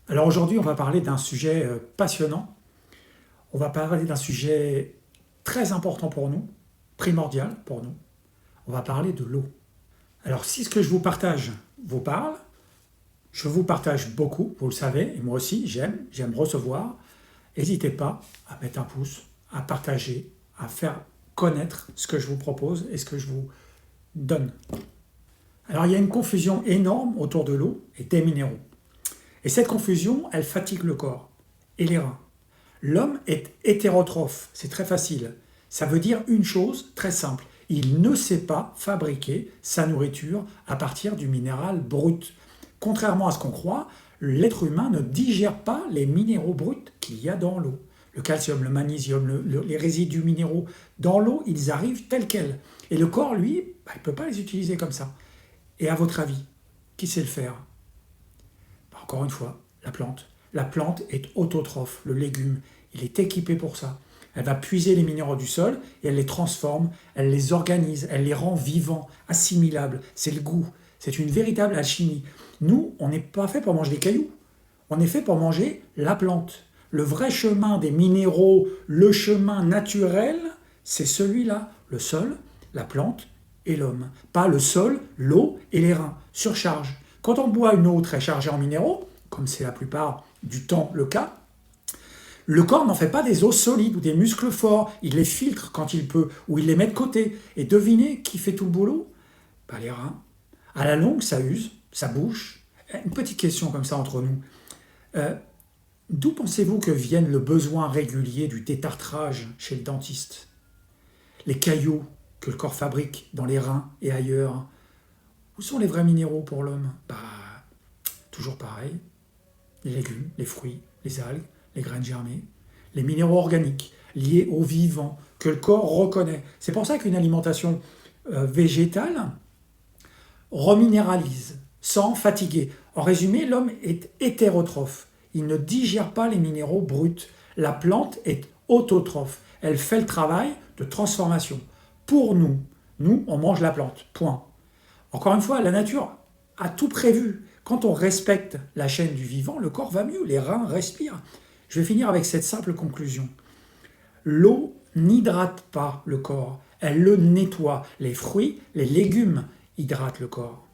Alors aujourd'hui, on va parler d'un sujet passionnant. On va parler d'un sujet très important pour nous, primordial pour nous. On va parler de l'eau. Alors si ce que je vous partage vous parle, je vous partage beaucoup, vous le savez, et moi aussi j'aime recevoir. N'hésitez pas à mettre un pouce, à partager, à faire connaître ce que je vous propose et ce que je vous donne. Alors il y a une confusion énorme autour de l'eau et des minéraux. Et cette confusion, elle fatigue le corps et les reins. L'homme est hétérotrophe, c'est très facile. Ça veut dire une chose très simple. Il ne sait pas fabriquer sa nourriture à partir du minéral brut. Contrairement à ce qu'on croit, l'être humain ne digère pas les minéraux bruts qu'il y a dans l'eau. Le calcium, le magnésium, les résidus minéraux dans l'eau, ils arrivent tels quels. Et le corps, lui, il ne peut pas les utiliser comme ça. Et à votre avis, qui sait le faire? Encore une fois, la plante. La plante est autotrophe, le légume. Il est équipé pour ça. Elle va puiser les minéraux du sol et elle les transforme, elle les organise, elle les rend vivants, assimilables. C'est le goût. C'est une véritable alchimie. Nous, on n'est pas fait pour manger des cailloux. On est fait pour manger la plante. Le vrai chemin des minéraux, le chemin naturel, c'est celui-là. Le sol, la plante et l'homme. Pas le sol, l'eau et les reins. Surcharge. Quand on boit une eau très chargée en minéraux, comme c'est la plupart du temps le cas, le corps n'en fait pas des os solides ou des muscles forts. Il les filtre quand il peut, ou il les met de côté. Et devinez qui fait tout le boulot? Les reins. À la longue, ça use, ça bouche. Une petite question comme ça entre nous. D'où pensez-vous que vienne le besoin régulier du détartrage chez le dentiste? Les cailloux que le corps fabrique dans les reins et ailleurs. Où sont les vrais minéraux pour l'homme? Toujours pareil. Les légumes, les fruits, les algues, les graines germées, les minéraux organiques liés au vivant que le corps reconnaît. C'est pour ça qu'une alimentation végétale reminéralise sans fatiguer. En résumé, l'homme est hétérotrophe. Il ne digère pas les minéraux bruts. La plante est autotrophe. Elle fait le travail de transformation. Pour nous, on mange la plante. Point. Encore une fois, la nature a tout prévu. Quand on respecte la chaîne du vivant, le corps va mieux, les reins respirent. Je vais finir avec cette simple conclusion. L'eau n'hydrate pas le corps, elle le nettoie. Les fruits, les légumes hydratent le corps.